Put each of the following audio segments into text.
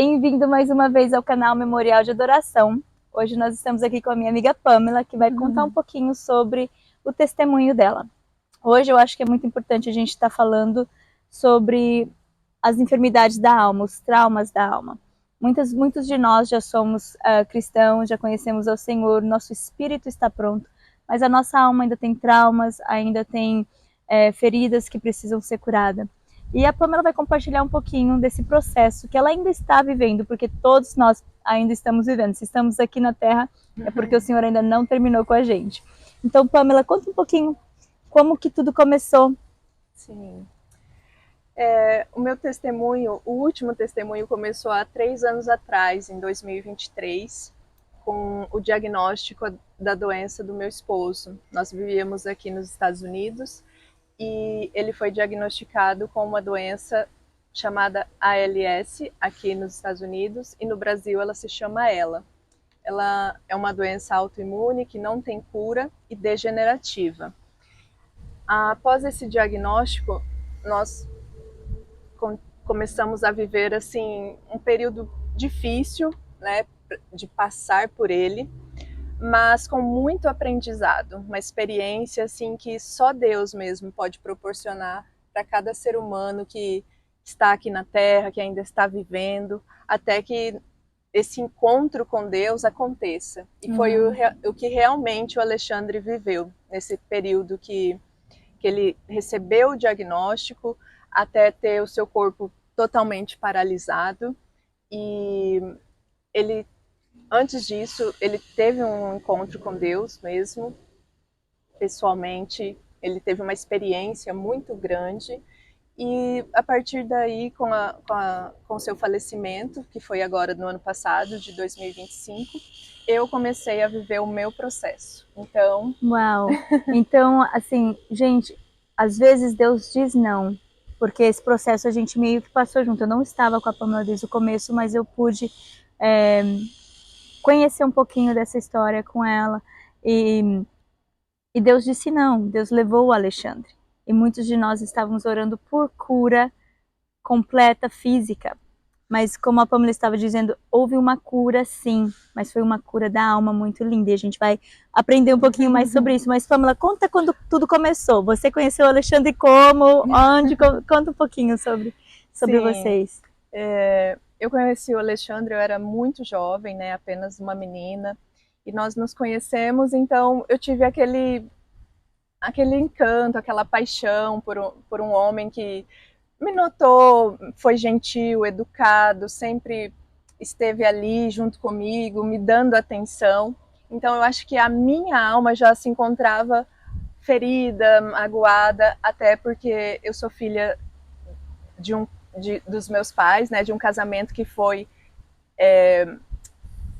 Bem-vindo mais uma vez ao canal Memorial de Adoração. Hoje nós estamos aqui com a minha amiga Pamela, que vai contar um pouquinho sobre o testemunho dela. Hoje eu acho que é muito importante a gente estar falando sobre as enfermidades da alma, os traumas da alma. Muitos de nós já somos cristãos, já conhecemos ao Senhor, nosso espírito está pronto, mas a nossa alma ainda tem traumas, ainda tem feridas que precisam ser curadas. E a Pamela vai compartilhar um pouquinho desse processo que ela ainda está vivendo, porque todos nós ainda estamos vivendo. Se estamos aqui na Terra, é porque o Senhor ainda não terminou com a gente. Então, Pamela, conta um pouquinho como que tudo começou. Sim. O meu testemunho, o último testemunho começou há 3 anos atrás, em 2023, com o diagnóstico da doença do meu esposo. Nós vivíamos aqui nos Estados Unidos e ele foi diagnosticado com uma doença chamada ALS, aqui nos Estados Unidos, e no Brasil ela se chama ELA. Ela é uma doença autoimune que não tem cura e degenerativa. Após esse diagnóstico, nós começamos a viver assim um período difícil, né, de passar por ele, mas com muito aprendizado, uma experiência assim que só Deus mesmo pode proporcionar para cada ser humano que está aqui na Terra, que ainda está vivendo, até que esse encontro com Deus aconteça. E foi o que realmente o Alexandre viveu nesse período que ele recebeu o diagnóstico até ter o seu corpo totalmente paralisado. E ele, antes disso, ele teve um encontro com Deus mesmo, pessoalmente. Ele teve uma experiência muito grande. E a partir daí, com o seu falecimento, que foi agora no ano passado, de 2025, eu comecei a viver o meu processo. Então... Uau! Então, assim, gente, às vezes Deus diz não, porque esse processo a gente meio que passou junto. Eu não estava com a Pamela desde o começo, mas eu pude conhecer um pouquinho dessa história com ela. E Deus disse não, Deus levou o Alexandre. E muitos de nós estávamos orando por cura completa física. Mas como a Pamela estava dizendo, houve uma cura sim, mas foi uma cura da alma muito linda. E a gente vai aprender um pouquinho mais sobre isso. Mas Pamela, conta quando tudo começou. Você conheceu o Alexandre como? Onde? Conta um pouquinho sobre Sim, vocês. eu conheci o Alexandre, eu era muito jovem, né, apenas uma menina, e nós nos conhecemos, então eu tive aquele encanto, aquela paixão por um homem que me notou, foi gentil, educado, sempre esteve ali junto comigo, me dando atenção. Então eu acho que a minha alma já se encontrava ferida, magoada, até porque eu sou filha dos meus pais, né, de um casamento que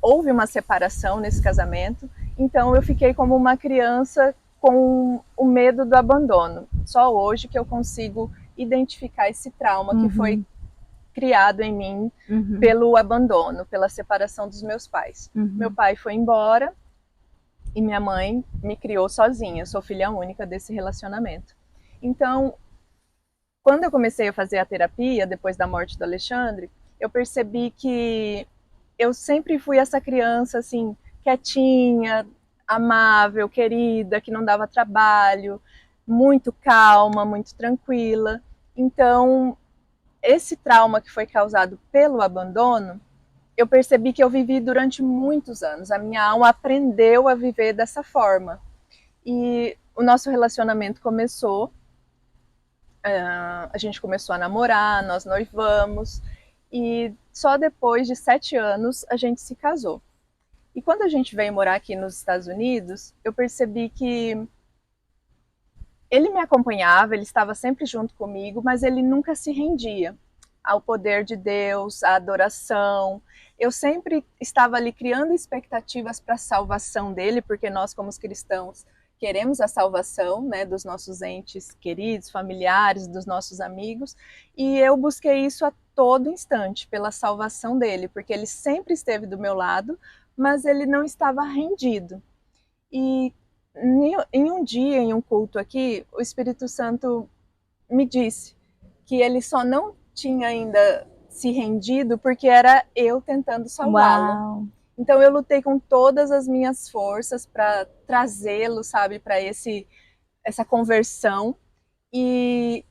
houve uma separação nesse casamento, então eu fiquei como uma criança com o medo do abandono. Só hoje que eu consigo identificar esse trauma que foi criado em mim pelo abandono, pela separação dos meus pais. Meu pai foi embora e minha mãe me criou sozinha, eu sou filha única desse relacionamento. Então, quando eu comecei a fazer a terapia, depois da morte do Alexandre, eu percebi que eu sempre fui essa criança, assim, quietinha, amável, querida, que não dava trabalho, muito calma, muito tranquila. Então, esse trauma que foi causado pelo abandono, eu percebi que eu vivi durante muitos anos. A minha alma aprendeu a viver dessa forma. E o nosso relacionamento começou, a gente começou a namorar, nós noivamos, e só depois de 7 anos a gente se casou. E quando a gente veio morar aqui nos Estados Unidos, eu percebi que ele me acompanhava, ele estava sempre junto comigo, mas ele nunca se rendia ao poder de Deus, à adoração. Eu sempre estava ali criando expectativas para a salvação dele, porque nós, como cristãos, queremos a salvação, né, dos nossos entes queridos, familiares, dos nossos amigos, e eu busquei isso a todo instante, pela salvação dele, porque ele sempre esteve do meu lado, mas ele não estava rendido. E em um dia, em um culto aqui, o Espírito Santo me disse que ele só não tinha ainda se rendido porque era eu tentando salvá-lo. Então eu lutei com todas as minhas forças para trazê-lo, sabe, para essa conversão. E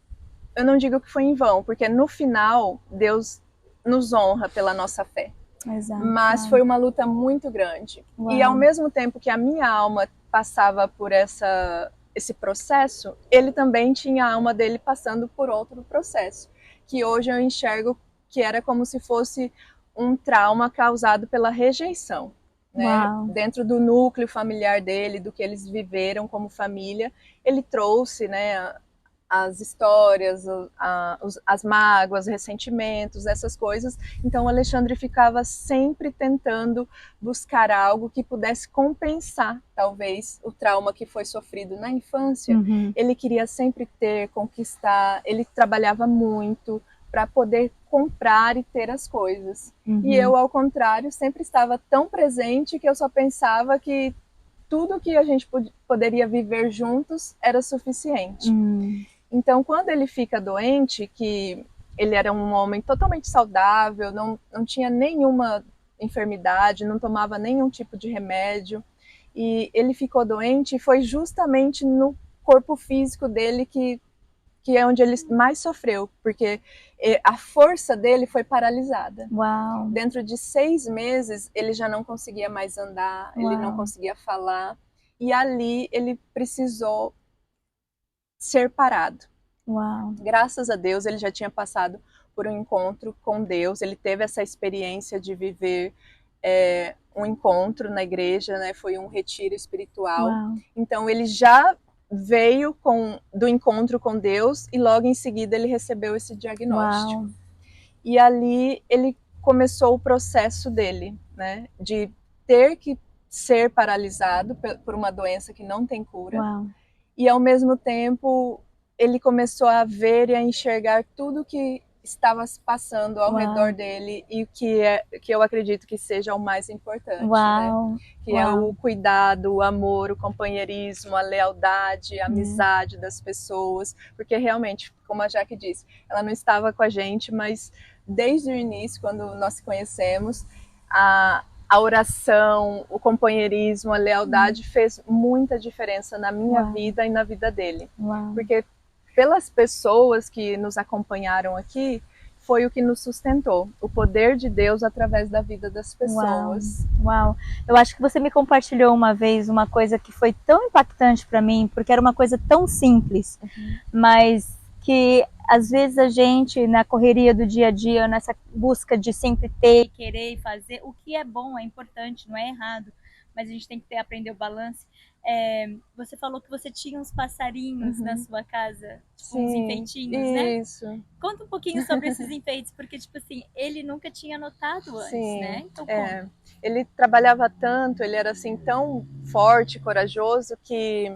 eu não digo que foi em vão, porque no final Deus nos honra pela nossa fé. Exato. Mas foi uma luta muito grande. E ao mesmo tempo que a minha alma passava por esse processo, ele também tinha a alma dele passando por outro processo, que hoje eu enxergo que era como se fosse um trauma causado pela rejeição, né? Dentro do núcleo familiar dele, do que eles viveram como família, ele trouxe, né, as histórias, as mágoas, ressentimentos, essas coisas. Então o Alexandre ficava sempre tentando buscar algo que pudesse compensar, talvez, o trauma que foi sofrido na infância. Ele queria sempre ter, conquistar, ele trabalhava muito para poder comprar e ter as coisas. E eu, ao contrário, sempre estava tão presente que eu só pensava que tudo que a gente poderia viver juntos era suficiente. Então, quando ele fica doente, que ele era um homem totalmente saudável, não tinha nenhuma enfermidade, não tomava nenhum tipo de remédio, e ele ficou doente, e foi justamente no corpo físico dele que é onde ele mais sofreu, porque a força dele foi paralisada. Dentro de 6 meses, ele já não conseguia mais andar, ele não conseguia falar, e ali ele precisou ser parado. Graças a Deus, ele já tinha passado por um encontro com Deus, ele teve essa experiência de viver um encontro na igreja, né? Foi um retiro espiritual. Então ele já veio do encontro com Deus e logo em seguida ele recebeu esse diagnóstico. E ali ele começou o processo dele, né? De ter que ser paralisado por uma doença que não tem cura. E ao mesmo tempo ele começou a ver e a enxergar tudo que estava se passando ao redor dele e que eu acredito que seja o mais importante, né? Que é o cuidado, o amor, o companheirismo, a lealdade, a amizade das pessoas, porque realmente, como a Jaque disse, ela não estava com a gente, mas desde o início, quando nós se conhecemos, a oração, o companheirismo, a lealdade fez muita diferença na minha vida e na vida dele. Porque pelas pessoas que nos acompanharam aqui, foi o que nos sustentou, o poder de Deus através da vida das pessoas. Eu acho que você me compartilhou uma vez uma coisa que foi tão impactante para mim, porque era uma coisa tão simples, mas que às vezes a gente, na correria do dia a dia, nessa busca de sempre ter, querer e fazer, o que é bom, é importante, não é errado, mas a gente tem que aprender o balanço. Você falou que você tinha uns passarinhos na sua casa, tipo, uns enfeitinhos, né? Isso. Conta um pouquinho sobre esses enfeites, porque, tipo assim, ele nunca tinha notado antes, né? Então, ele trabalhava tanto, ele era assim tão forte, corajoso, que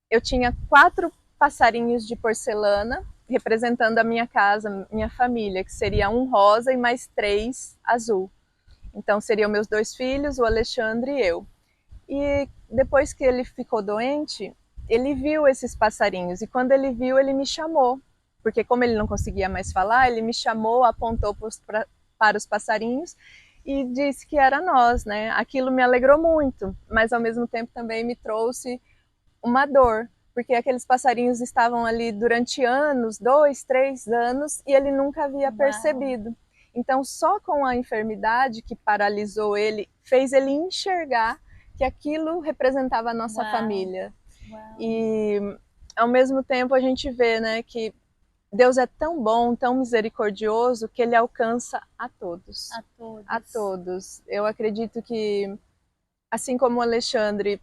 eu tinha 4 passarinhos de porcelana representando a minha casa, minha família, que seria um rosa e mais 3 azul. Então seriam meus 2 filhos, o Alexandre e eu. E depois que ele ficou doente, ele viu esses passarinhos, e quando ele viu, ele me chamou, porque como ele não conseguia mais falar, ele me chamou, apontou para os passarinhos e disse que era nós, né? Aquilo me alegrou muito, mas ao mesmo tempo também me trouxe uma dor, porque aqueles passarinhos estavam ali durante anos, 2, 3 anos, e ele nunca havia percebido. Então só com a enfermidade que paralisou ele, fez ele enxergar que aquilo representava a nossa família. E ao mesmo tempo a gente vê, né, que Deus é tão bom, tão misericordioso, que ele alcança a todos. A todos. Eu acredito que, assim como o Alexandre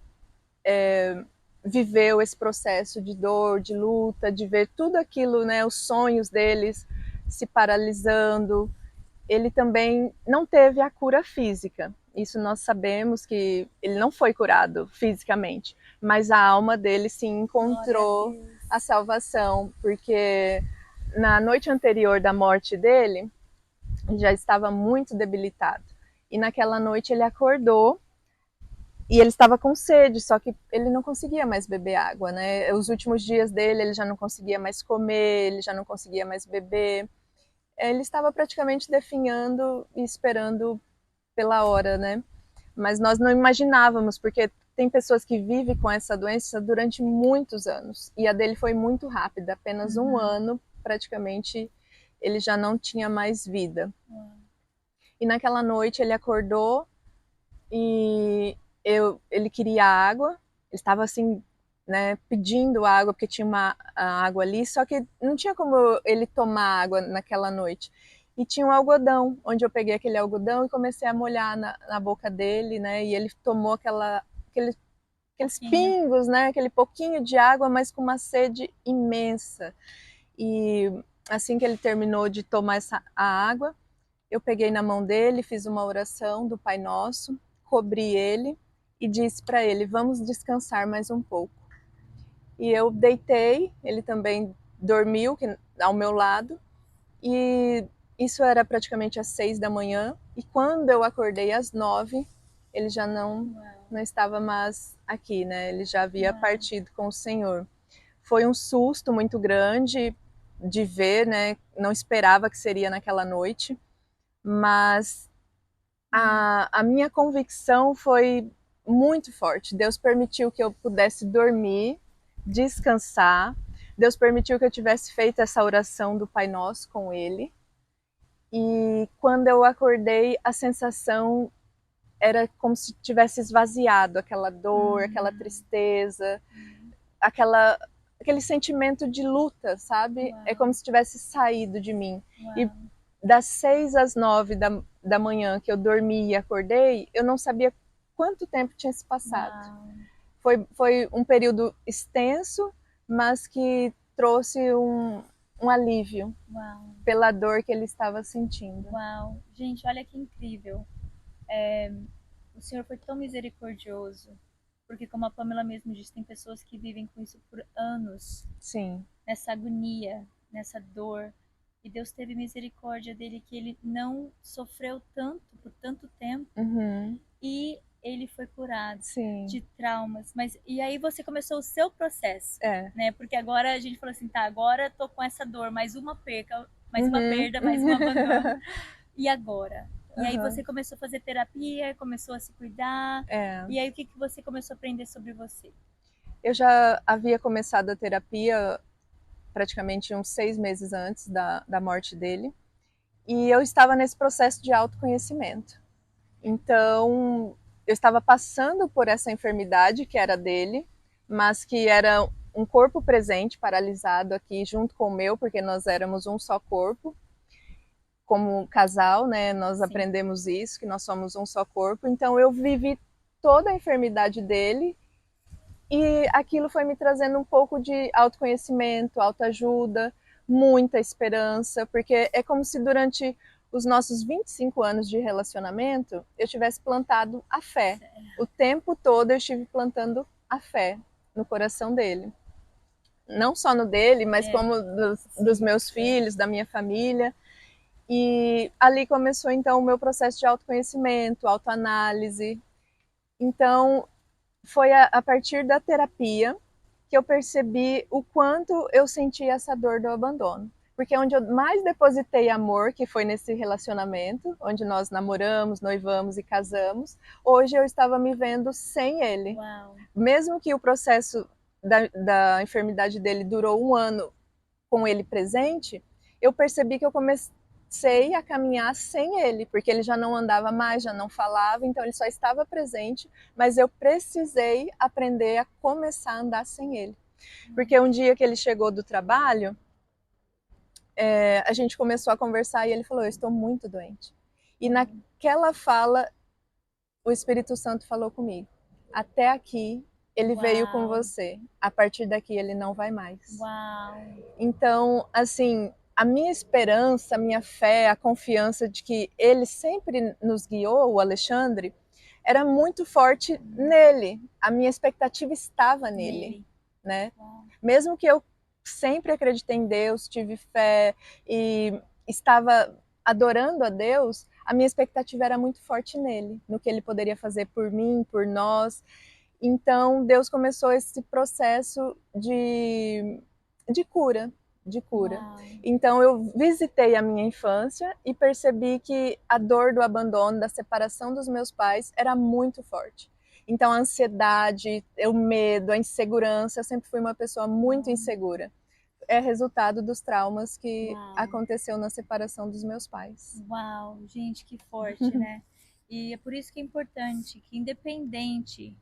viveu esse processo de dor, de luta, de ver tudo aquilo, né, os sonhos deles se paralisando, ele também não teve a cura física. Isso nós sabemos que ele não foi curado fisicamente, mas a alma dele sim encontrou a salvação, porque na noite anterior da morte dele, ele já estava muito debilitado. E naquela noite ele acordou e ele estava com sede, só que ele não conseguia mais beber água, né? Os últimos dias dele ele já não conseguia mais comer, ele já não conseguia mais beber. Ele estava praticamente definhando e esperando pela hora, né? Mas nós não imaginávamos, porque tem pessoas que vivem com essa doença durante muitos anos. E a dele foi muito rápida, apenas um ano, praticamente, ele já não tinha mais vida. E naquela noite ele acordou e ele queria água, ele estava assim, né, pedindo água, porque tinha uma água ali, só que não tinha como ele tomar água naquela noite. E tinha um algodão, onde eu peguei aquele algodão e comecei a molhar na boca dele, né, e ele tomou aqueles pingos, né, aquele pouquinho de água, mas com uma sede imensa. E assim que ele terminou de tomar a água, eu peguei na mão dele, fiz uma oração do Pai Nosso, cobri ele e disse para ele: vamos descansar mais um pouco. E eu deitei, ele também dormiu ao meu lado, e isso era praticamente às 6 da manhã, e quando eu acordei às 9, ele já não estava mais aqui, né? Ele já havia partido com o Senhor. Foi um susto muito grande de ver, né? Não esperava que seria naquela noite, mas a minha convicção foi muito forte. Deus permitiu que eu pudesse dormir, descansar. Deus permitiu que eu tivesse feito essa oração do Pai Nosso com ele. E quando eu acordei, a sensação era como se tivesse esvaziado aquela dor, aquela tristeza, aquele sentimento de luta, sabe? É como se tivesse saído de mim. E das 6 às 9 da manhã que eu dormi e acordei, eu não sabia quanto tempo tinha se passado. Foi um período extenso, mas que trouxe um alívio pela dor que ele estava sentindo. Uau! Gente, olha que incrível. O Senhor foi tão misericordioso, porque como a Pamela mesmo disse, tem pessoas que vivem com isso por anos. Sim. Nessa agonia, nessa dor. E Deus teve misericórdia dele, que ele não sofreu tanto, por tanto tempo. E ele foi curado de traumas. Mas e aí você começou o seu processo, né? Porque agora a gente falou assim, tá, agora tô com essa dor, mais uma perca, mais uma perda, mais um abandono. E agora? E aí você começou a fazer terapia, começou a se cuidar. E aí o que você começou a aprender sobre você? Eu já havia começado a terapia praticamente uns 6 meses antes da morte dele. E eu estava nesse processo de autoconhecimento. Então, eu estava passando por essa enfermidade que era dele, mas que era um corpo presente, paralisado aqui junto com o meu, porque nós éramos um só corpo. Como casal, né, nós aprendemos isso, que nós somos um só corpo. Então, eu vivi toda a enfermidade dele e aquilo foi me trazendo um pouco de autoconhecimento, autoajuda, muita esperança, porque é como se durante os nossos 25 anos de relacionamento eu tivesse plantado a fé. O tempo todo eu estive plantando a fé no coração dele. Não só no dele, mas como dos meus filhos, da minha família. E ali começou então o meu processo de autoconhecimento, autoanálise. Então, foi a partir da terapia que eu percebi o quanto eu senti essa dor do abandono. Porque onde eu mais depositei amor, que foi nesse relacionamento, onde nós namoramos, noivamos e casamos, hoje eu estava me vendo sem ele. Uau. Mesmo que o processo da enfermidade dele durou um ano com ele presente, eu percebi que eu comecei a caminhar sem ele, porque ele já não andava mais, já não falava, então ele só estava presente, mas eu precisei aprender a começar a andar sem ele. Porque um dia que ele chegou do trabalho, a gente começou a conversar e ele falou: eu estou muito doente. E naquela fala, o Espírito Santo falou comigo: até aqui ele veio com você, a partir daqui ele não vai mais. Então, assim, a minha esperança, a minha fé, a confiança de que ele sempre nos guiou, o Alexandre, era muito forte nele. A minha expectativa estava nele, né? Mesmo que eu sempre acreditei em Deus, tive fé e estava adorando a Deus, a minha expectativa era muito forte nele, no que ele poderia fazer por mim, por nós. Então, Deus começou esse processo de cura, de cura. Uau. Então eu visitei a minha infância e percebi que a dor do abandono, da separação dos meus pais era muito forte. Então a ansiedade, o medo, a insegurança, eu sempre fui uma pessoa muito insegura. É resultado dos traumas que aconteceu na separação dos meus pais. Uau, gente, que forte, né? E é por isso que é importante que independente,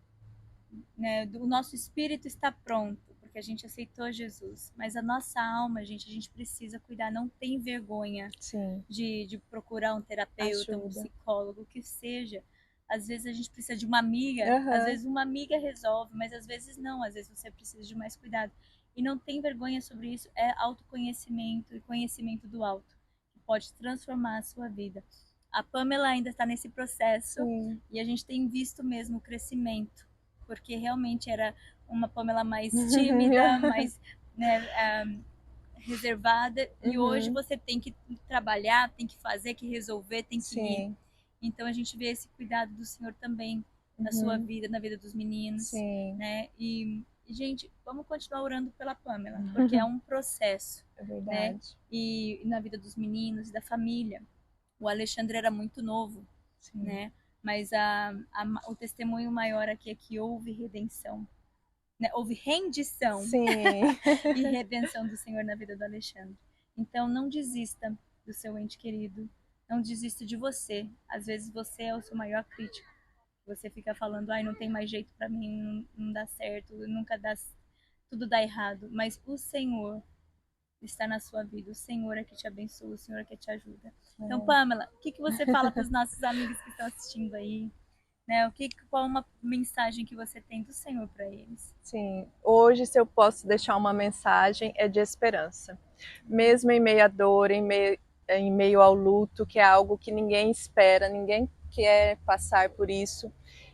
né, do nosso espírito está pronto, porque a gente aceitou Jesus, mas a nossa alma, gente, a gente precisa cuidar, não tem vergonha Sim. de procurar um terapeuta, um Ajuda. psicólogo, o que seja. Às vezes a gente precisa de uma amiga, às vezes uma amiga resolve, mas às vezes não, às vezes você precisa de mais cuidado. E não tem vergonha sobre isso, é autoconhecimento e conhecimento do alto, que pode transformar a sua vida. A Pamela ainda está nesse processo. Sim. E a gente tem visto mesmo o crescimento, porque realmente era uma Pamela mais tímida, mais, né, reservada, e hoje você tem que trabalhar, tem que fazer, que resolver, tem que ir. Então a gente vê esse cuidado do Senhor também na sua vida, na vida dos meninos, né? E gente, vamos continuar orando pela Pamela, porque é um processo, né? E na vida dos meninos e da família. O Alexandre era muito novo, né? Mas o testemunho maior aqui é que houve redenção, né? Houve rendição e redenção do Senhor na vida do Alexandre. Então não desista do seu ente querido, não desista de você. Às vezes você é o seu maior crítico. Você fica falando, ai, não tem mais jeito para mim, não dá certo, nunca dá, tudo dá errado. Mas o Senhor está na sua vida, o Senhor é que te abençoa, o Senhor é que te ajuda. Então, Pamela, o que você fala para os nossos amigos que estão assistindo aí? Né? Qual uma mensagem que você tem do Senhor para eles? Sim, hoje se eu posso deixar uma mensagem é de esperança. Mesmo em meio à dor, em meio ao luto, que é algo que ninguém espera, ninguém quer passar por isso,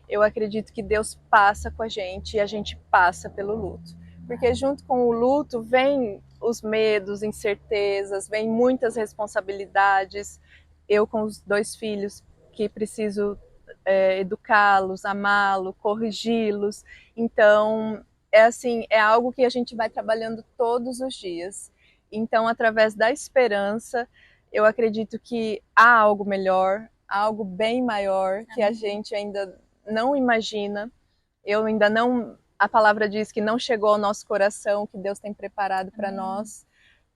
eu acredito que Deus passa com a gente e a gente passa pelo luto. Porque junto com o luto vem os medos, incertezas, vem muitas responsabilidades. Eu com os 2 filhos que preciso educá-los, amá-los, corrigi-los. Então, é assim, é algo que a gente vai trabalhando todos os dias. Então, através da esperança, eu acredito que há algo melhor, há algo bem maior que a gente ainda não imagina. Eu ainda não, a palavra diz que não chegou ao nosso coração, que Deus tem preparado para nós,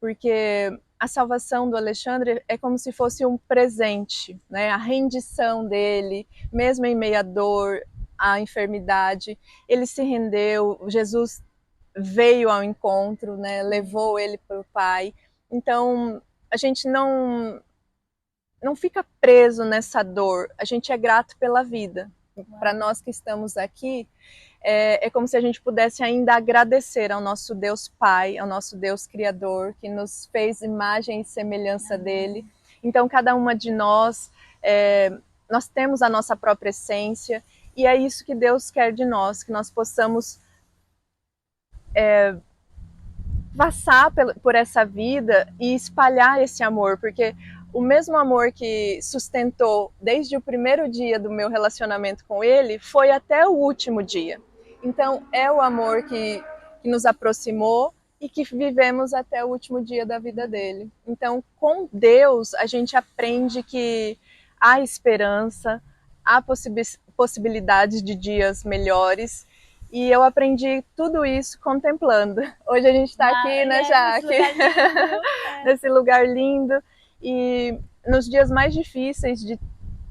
porque a salvação do Alexandre é como se fosse um presente, né? A rendição dele, mesmo em meio à dor, à enfermidade, ele se rendeu, Jesus veio ao encontro, né? Levou ele para o Pai. Então, a gente não fica preso nessa dor, a gente é grato pela vida. Para nós que estamos aqui, é como se a gente pudesse ainda agradecer ao nosso Deus Pai, ao nosso Deus Criador, que nos fez imagem e semelhança dele. Então, cada uma de nós, nós temos a nossa própria essência, e é isso que Deus quer de nós, que nós possamos passar por essa vida e espalhar esse amor, porque o mesmo amor que sustentou desde o primeiro dia do meu relacionamento com ele foi até o último dia. Então, é o amor que nos aproximou e que vivemos até o último dia da vida dele. Então, com Deus, a gente aprende que há esperança, há possibilidades de dias melhores. E eu aprendi tudo isso contemplando. Hoje a gente está aqui, né, Jaque? Nesse lugar lindo. E nos dias mais difíceis de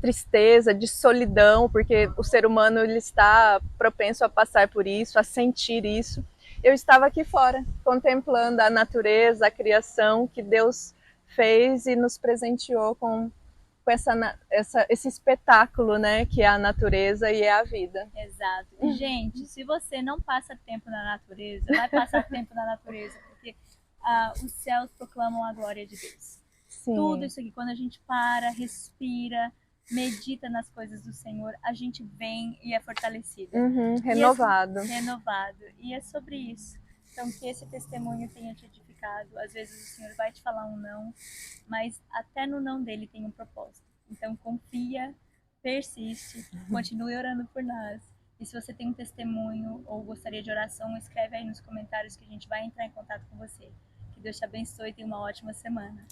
tristeza, de solidão, porque o ser humano ele está propenso a passar por isso, a sentir isso. Eu estava aqui fora, contemplando a natureza, a criação que Deus fez e nos presenteou com esse espetáculo, né, que é a natureza e é a vida. Exato. E, gente, se você não passa tempo na natureza, vai passar tempo na natureza, porque os céus proclamam a glória de Deus. Sim. Tudo isso aqui, quando a gente para, respira, medita nas coisas do Senhor, a gente vem e é fortalecido. Renovado. Renovado. E é sobre isso. Então, que esse testemunho tenha te edificado. Às vezes o Senhor vai te falar um não, mas até no não dele tem um propósito. Então, confia, persiste, continue orando por nós. E se você tem um testemunho ou gostaria de oração, escreve aí nos comentários que a gente vai entrar em contato com você. Que Deus te abençoe e tenha uma ótima semana.